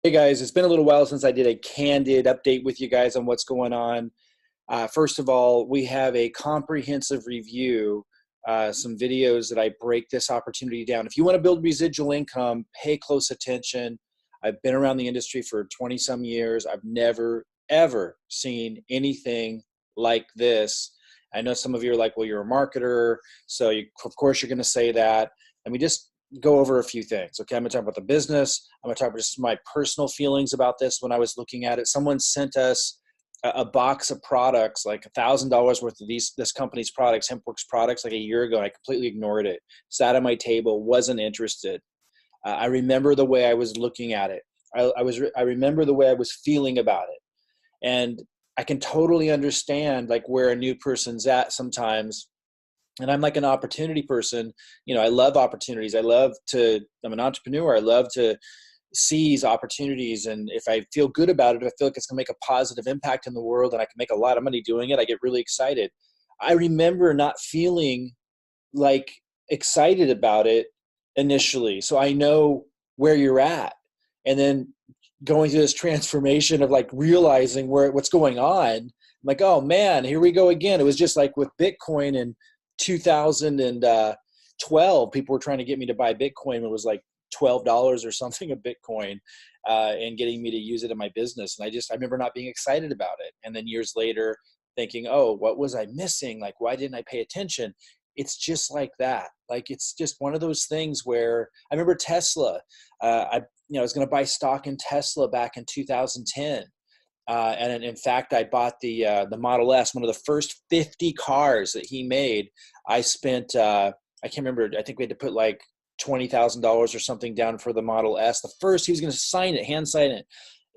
Hey guys, it's been a little while since I did a candid update with you guys on what's going on. First of all, we have a comprehensive review, some videos that I break this opportunity down. If you want to build residual income, pay close attention. I've been around the industry for 20 some years. I've never, ever seen anything like this. I know some of you are like, well, you're a marketer, so of course you're going to say that. Let me just go over a few things. Okay, I'm going to talk about the business. I'm going to talk about just my personal feelings about this when I was looking at it. Someone sent us a box of products, like $1,000 worth of this company's products, Hempworx products, like a year ago, and I completely ignored it. Sat on my table, wasn't interested. I remember the way I was looking at it. I remember the way I was feeling about it, and I can totally understand like where a new person's at sometimes. And I'm like an opportunity person. I love opportunities. I'm an entrepreneur. I love to seize opportunities. And if I feel good about it, if I feel like it's going to make a positive impact in the world and I can make a lot of money doing it, I get really excited. I remember not feeling like excited about it initially. So I know where you're at. And then going through this transformation of like realizing what's going on, I'm like, oh man, here we go again. It was just like with Bitcoin in 2012, people were trying to get me to buy Bitcoin. It was like $12 or something a Bitcoin, and getting me to use it in my business. And I remember not being excited about it. And then years later thinking, oh, what was I missing? Like, why didn't I pay attention? It's just like that. Like, it's just one of those things where I remember Tesla. I was going to buy stock in Tesla back in 2010. And in fact, I bought the Model S, one of the first 50 cars that he made. I spent, I can't remember, I think we had to put like $20,000 or something down for the Model S. The first, he was going to sign it, hand sign it.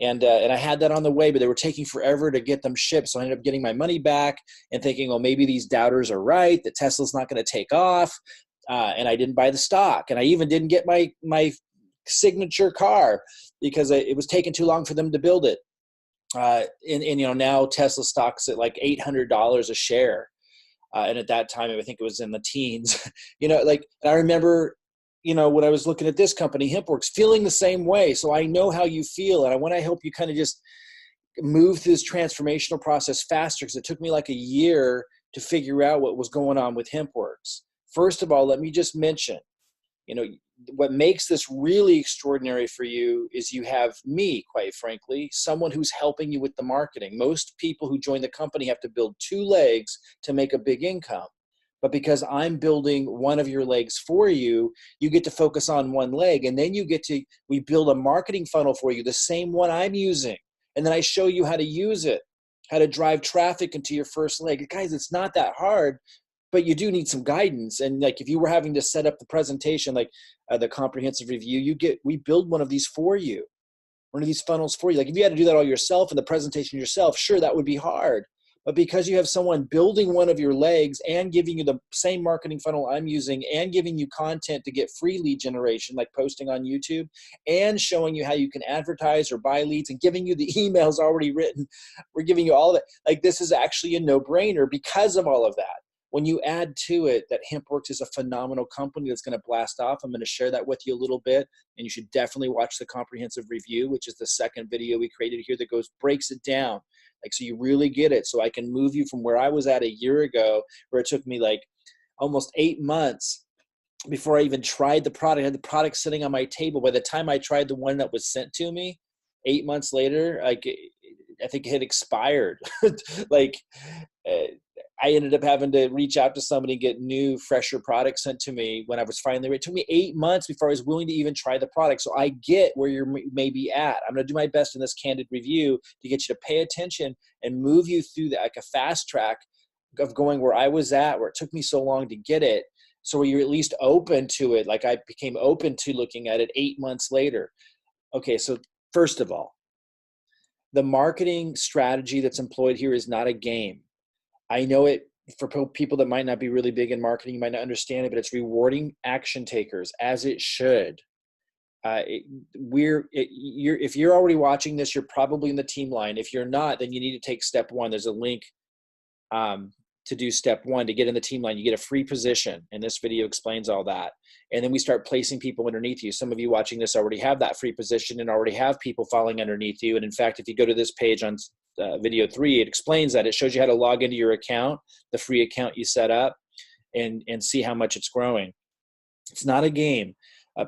And I had that on the way, but they were taking forever to get them shipped. So I ended up getting my money back and thinking, oh, maybe these doubters are right, that Tesla's not going to take off. And I didn't buy the stock. And I even didn't get my signature car because it was taking too long for them to build it. Now Tesla stock's at like $800 a share. And at that time, I think it was in the teens, and I remember, when I was looking at this company, Hempworx, feeling the same way. So I know how you feel. And I want to help you kind of just move through this transformational process faster, because it took me like a year to figure out what was going on with Hempworx. First of all, let me just mention, what makes this really extraordinary for you is you have me, quite frankly, someone who's helping you with the marketing. Most people who join the company have to build two legs to make a big income. But because I'm building one of your legs for you, you get to focus on one leg. And then we build a marketing funnel for you, the same one I'm using. And then I show you how to use it, how to drive traffic into your first leg. Guys, it's not that hard. But you do need some guidance. And like, if you were having to set up the presentation, like the comprehensive review, we build one of these for you, one of these funnels for you. Like if you had to do that all yourself and the presentation yourself, sure, that would be hard. But because you have someone building one of your legs and giving you the same marketing funnel I'm using and giving you content to get free lead generation, like posting on YouTube, and showing you how you can advertise or buy leads and giving you the emails already written, we're giving you all of that. Like, this is actually a no-brainer because of all of that. When you add to it that Hempworx is a phenomenal company that's going to blast off, I'm going to share that with you a little bit. And you should definitely watch the comprehensive review, which is the second video we created here that breaks it down. Like, so you really get it. So I can move you from where I was at a year ago, where it took me like almost 8 months before I even tried the product. I had the product sitting on my table. By the time I tried the one that was sent to me 8 months later, like, I think it had expired. I ended up having to reach out to somebody and get new, fresher products sent to me when I was finally ready. It took me 8 months before I was willing to even try the product. So I get where you're maybe at. I'm going to do my best in this candid review to get you to pay attention and move you through that, like a fast track of going where I was at, where it took me so long to get it. So you're at least open to it. Like, I became open to looking at it 8 months later. Okay, so first of all, the marketing strategy that's employed here is not a game. I know it for people that might not be really big in marketing, you might not understand it, but it's rewarding action takers, as it should. If you're already watching this, you're probably in the team line. If you're not, then you need to take step one. There's a link to do step one, to get in the team line. You get a free position, and this video explains all that. And then we start placing people underneath you. Some of you watching this already have that free position and already have people falling underneath you. And in fact, if you go to this page on video 3, it explains that. It shows you how to log into your account, the free account you set up, and see how much it's growing. It's not a game.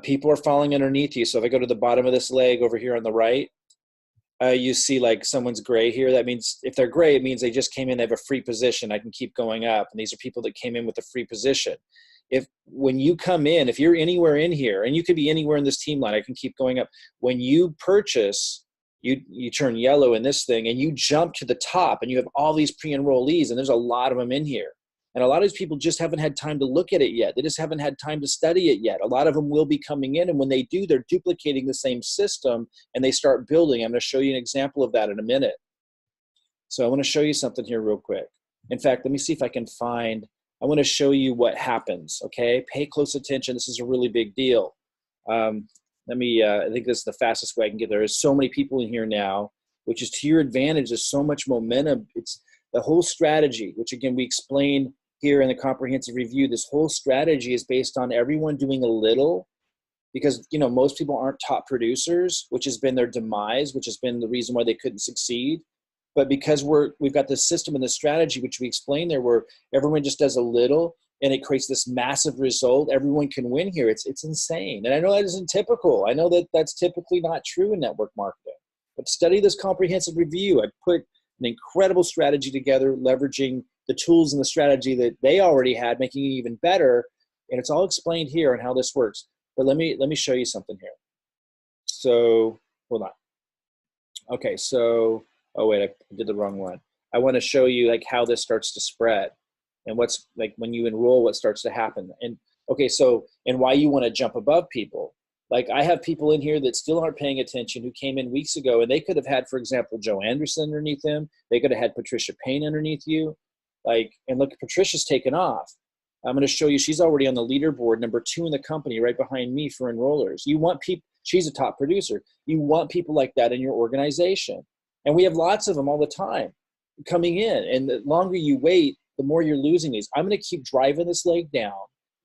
People are falling underneath you. So if I go to the bottom of this leg over here on the right, you see like someone's gray here. That means if they're gray, it means they just came in, they have a free position. I can keep going up. And these are people that came in with a free position. When you come in, if you're anywhere in here, and you could be anywhere in this team line, I can keep going up. When you purchase, you turn yellow in this thing and you jump to the top and you have all these pre-enrollees, and there's a lot of them in here. And a lot of these people just haven't had time to look at it yet. They just haven't had time to study it yet. A lot of them will be coming in, and when they do, they're duplicating the same system and they start building. I'm going to show you an example of that in a minute. So I want to show you something here real quick. In fact, let me see if I can I want to show you what happens, okay? Pay close attention. This is a really big deal. I think this is the fastest way I can get there. There's so many people in here now, which is to your advantage. There's so much momentum. It's the whole strategy, which again, we explain here in the comprehensive review. This whole strategy is based on everyone doing a little, because most people aren't top producers, which has been their demise, which has been the reason why they couldn't succeed. But because we've got this system and this strategy, which we explain there, where everyone just does a little and it creates this massive result, everyone can win here. It's insane. And I know that isn't typical. I know that that's typically not true in network marketing. But study this comprehensive review. I put an incredible strategy together, leveraging the tools and the strategy that they already had, making it even better. And it's all explained here on how this works. But let me show you something here. So hold on. Okay, so oh wait, I did the wrong one. I want to show you like how this starts to spread and what's like when you enroll, what starts to happen. And okay, so and why you want to jump above people. Like I have people in here that still aren't paying attention who came in weeks ago, and they could have had, for example, Joe Anderson underneath them. They could have had Patricia Payne underneath you. And look, Patricia's taken off. I'm going to show you, she's already on the leaderboard, number 2 in the company, right behind me for enrollers. You want people, she's a top producer. You want people like that in your organization. And we have lots of them all the time coming in. And the longer you wait, the more you're losing these. I'm going to keep driving this leg down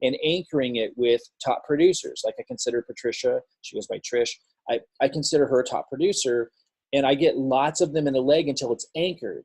and anchoring it with top producers. Like I consider Patricia, she goes by Trish. I consider her a top producer, and I get lots of them in a leg until it's anchored.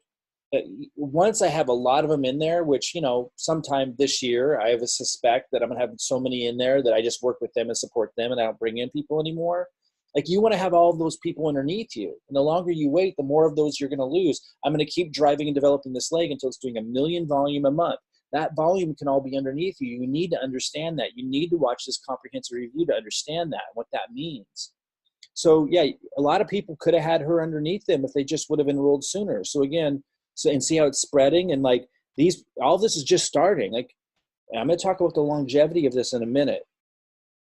Once I have a lot of them in there, which, sometime this year, I have a suspect that I'm going to have so many in there that I just work with them and support them and I don't bring in people anymore. Like you want to have all of those people underneath you. And the longer you wait, the more of those you're going to lose. I'm going to keep driving and developing this leg until it's doing 1 million volume a month. That volume can all be underneath you. You need to understand that. You need to watch this comprehensive review to understand that, what that means. So yeah, a lot of people could have had her underneath them if they just would have enrolled sooner. So again, and see how it's spreading, and like all this is just starting. Like I'm going to talk about the longevity of this in a minute,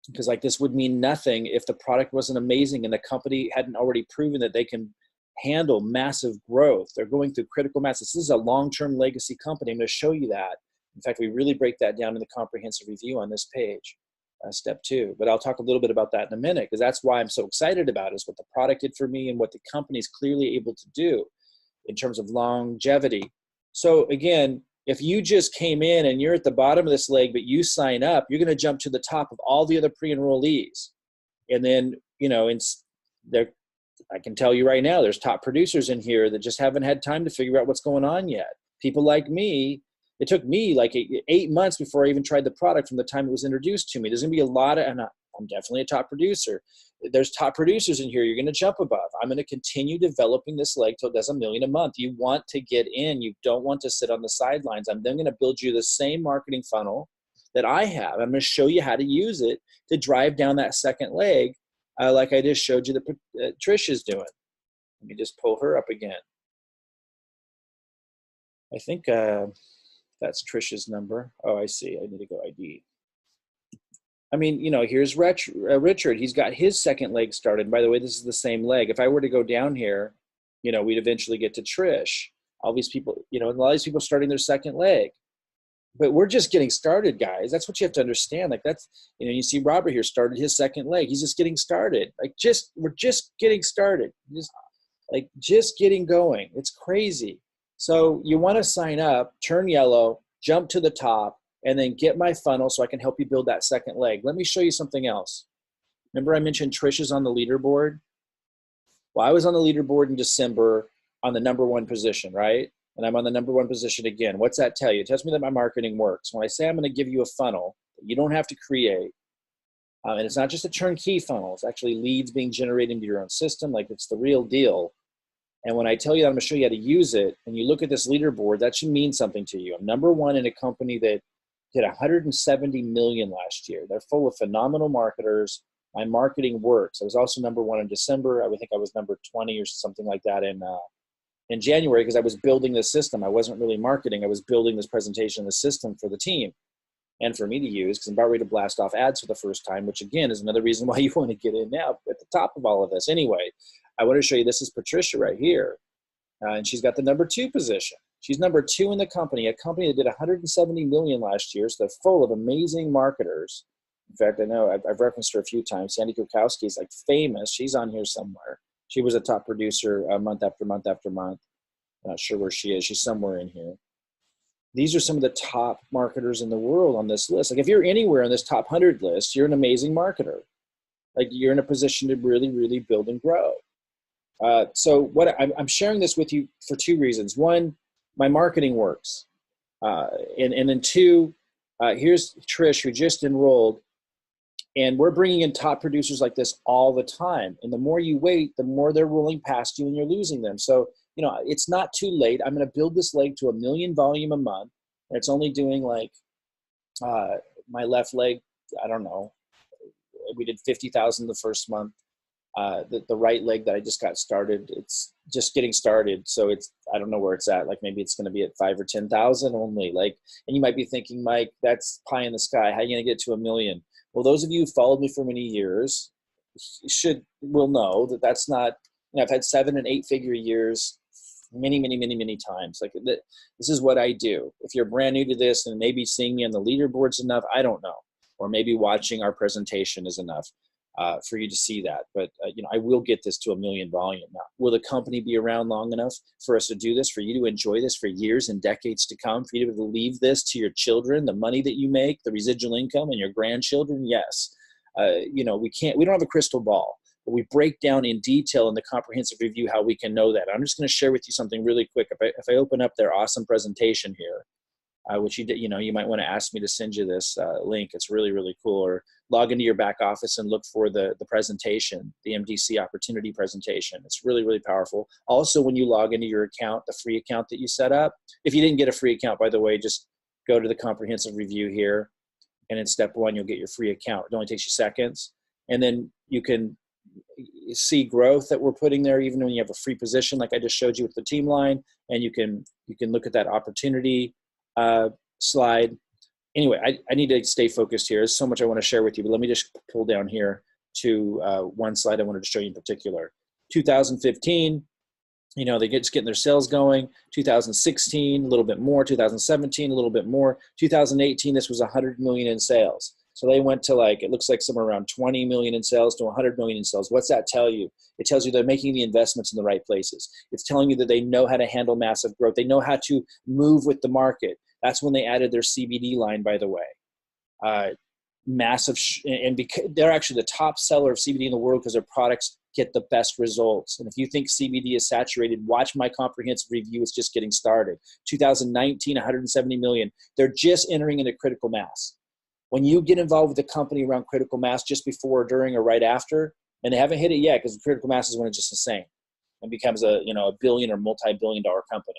because like this would mean nothing if the product wasn't amazing and the company hadn't already proven that they can handle massive growth. They're going through critical mass. This is a long-term legacy company. I'm going to show you that. In fact, we really break that down in the comprehensive review on this page, step 2. But I'll talk a little bit about that in a minute, because that's why I'm so excited about it, is what the product did for me and what the company is clearly able to do in terms of longevity. So again, if you just came in and you're at the bottom of this leg, but you sign up, you're going to jump to the top of all the other pre-enrollees. And then, I can tell you right now, there's top producers in here that just haven't had time to figure out what's going on yet. People like me, it took me like 8 months before I even tried the product from the time it was introduced to me. There's going to be a lot of, and I'm definitely a top producer. There's top producers in here you're going to jump above. I'm going to continue developing this leg till it does 1 million a month. You want to get in. You don't want to sit on the sidelines. I'm then going to build you the same marketing funnel that I have. I'm going to show you how to use it to drive down that second leg, like I just showed you that Trish is doing. Let me just pull her up again. I think that's Trish's number. Oh, I see. I need to go ID. I mean, here's Richard. He's got his second leg started. By the way, this is the same leg. If I were to go down here, we'd eventually get to Trish. All these people, a lot of these people starting their second leg. But we're just getting started, guys. That's what you have to understand. Like that's, you see Robert here started his second leg. He's just getting started. We're just getting started. Just getting going. It's crazy. So you want to sign up, turn yellow, jump to the top, and then get my funnel so I can help you build that second leg. Let me show you something else. Remember I mentioned Trish is on the leaderboard? Well, I was on the leaderboard in December on the #1 position, right? And I'm on the #1 position again. What's that tell you? It tells me that my marketing works. When I say I'm going to give you a funnel that you don't have to create, and it's not just a turnkey funnel, it's actually leads being generated into your own system, like it's the real deal. And when I tell you that I'm going to show you how to use it, and you look at this leaderboard, that should mean something to you. I'm #1 in a company that did 170 million last year. They're full of phenomenal marketers. My marketing works. I was also #1 in December. I would think I was number 20 or something like that in January, because I was building this system. I wasn't really marketing. I was building this presentation, the system for the team and for me to use, because I'm about ready to blast off ads for the first time, which again is another reason why you want to get in now at the top of all of this. Anyway, I want to show you, this is Patricia right here. And she's got the #2 position. She's #2 in the company, a company that did 170 million last year. So they're full of amazing marketers. In fact, I know I've referenced her a few times. Sandy Kukowski is like famous. She's on here somewhere. She was a top producer month after month after month. I'm not sure where she is. She's somewhere in here. These are some of the top marketers in the world on this list. Like if you're anywhere on this top 100 list, you're an amazing marketer. Like you're in a position to really, really build and grow. So what I'm sharing this with you for 2 reasons. One, my marketing works. And then 2, here's Trish, who just enrolled. And we're bringing in top producers like this all the time. And the more you wait, the more they're rolling past you and you're losing them. So, it's not too late. I'm going to build this leg to 1 million volume a month. And it's only doing like my left leg, I don't know. We did 50,000 the first month. The right leg that I just got started, it's just getting started. So I don't know where it's at. Like maybe it's going to be at 5 or 10,000 only. Like, and you might be thinking, Mike, that's pie in the sky. How are you going to get to 1 million? Well, those of you who followed me for many years will know that that's not, I've had 7 and 8 figure years many, many, many, many times. Like this is what I do. If you're brand new to this and maybe seeing me on the leaderboards enough, I don't know. Or maybe watching our presentation is enough for you to see that. But, I will get this to 1 million volume. Now, will the company be around long enough for us to do this, for you to enjoy this for years and decades to come, for you to leave this to your children, the money that you make, the residual income, and your grandchildren? Yes. We don't have a crystal ball, but we break down in detail in the comprehensive review how we can know that. I'm just going to share with you something really quick. If I open up their awesome presentation here, which you might want to ask me to send you this link. It's really, really cool. Or log into your back office and look for the presentation, the MDC opportunity presentation. It's really, really powerful. Also, when you log into your account, the free account that you set up, if you didn't get a free account, by the way, just go to the comprehensive review here. And in step 1, you'll get your free account. It only takes you seconds. And then you can see growth that we're putting there, even when you have a free position, like I just showed you with the team line. And you can look at that opportunity slide. Anyway, I need to stay focused here. There's so much I want to share with you, but let me just pull down here to one slide I wanted to show you in particular. 2015, they just getting their sales going. 2016, a little bit more. 2017, a little bit more. 2018, this was 100 million in sales. So they went to it looks like somewhere around 20 million in sales to 100 million in sales. What's that tell you? It tells you they're making the investments in the right places. It's telling you that they know how to handle massive growth. They know how to move with the market. That's when they added their CBD line, by the way. Massive, and because they're actually the top seller of CBD in the world because their products get the best results. And if you think CBD is saturated, watch my comprehensive review. It's just getting started. 2019, 170 million. They're just entering into critical mass. When you get involved with a company around critical mass just before, during, or right after, and they haven't hit it yet because critical mass is when it's just insane and becomes a billion or multi-billion-dollar company.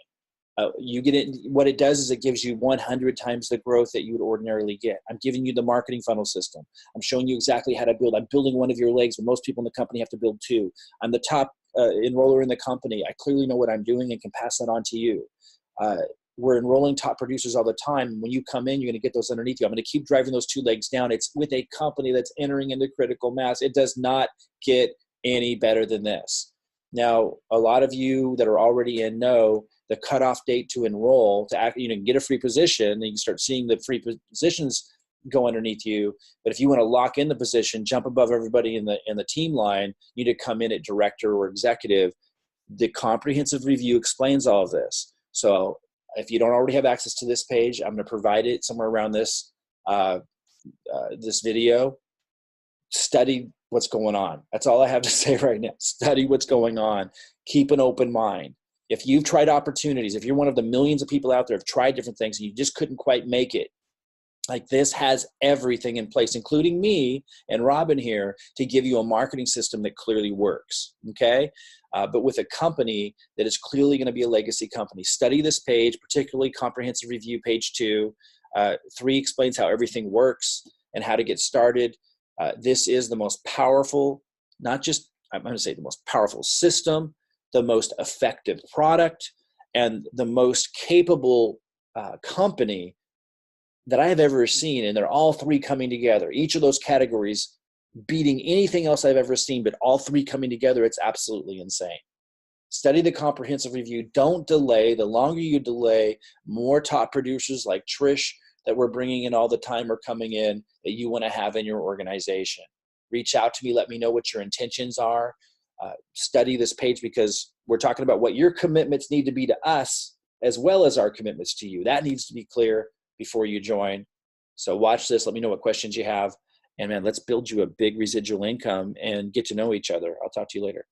You get it. What it does is it gives you 100 times the growth that you would ordinarily get. I'm giving you the marketing funnel system. I'm showing you exactly how to build. I'm building one of your legs, but most people in the company have to build 2. I'm the top enroller in the company. I clearly know what I'm doing and can pass that on to you. We're enrolling top producers all the time. When you come in, you're going to get those underneath you. I'm going to keep driving those 2 legs down. It's with a company that's entering into critical mass. It does not get any better than this. Now, a lot of you that are already in know the cutoff date to enroll, to get a free position, and you can start seeing the free positions go underneath you. But if you want to lock in the position, jump above everybody in the team line, you need to come in at director or executive. The comprehensive review explains all of this. So if you don't already have access to this page, I'm going to provide it somewhere around this, this video. Study what's going on. That's all I have to say right now. Study what's going on. Keep an open mind. If you've tried opportunities, if you're one of the millions of people out there who have tried different things and you just couldn't quite make it, like this has everything in place, including me and Robin here, to give you a marketing system that clearly works, okay? But with a company that is clearly going to be a legacy company. Study this page, particularly comprehensive review page 2. 3 explains how everything works and how to get started. This is the most powerful, not just, I'm going to say the most powerful system, the most effective product, and the most capable company that I have ever seen. And they're all 3 coming together. Each of those categories beating anything else I've ever seen, but all 3 coming together, it's absolutely insane. Study the comprehensive review. Don't delay. The longer you delay, more top producers like Trish that we're bringing in all the time are coming in that you want to have in your organization. Reach out to me. Let me know what your intentions are. Study this page because we're talking about what your commitments need to be to us as well as our commitments to you. That needs to be clear before you join. So watch this. Let me know what questions you have. And man, let's build you a big residual income and get to know each other. I'll talk to you later.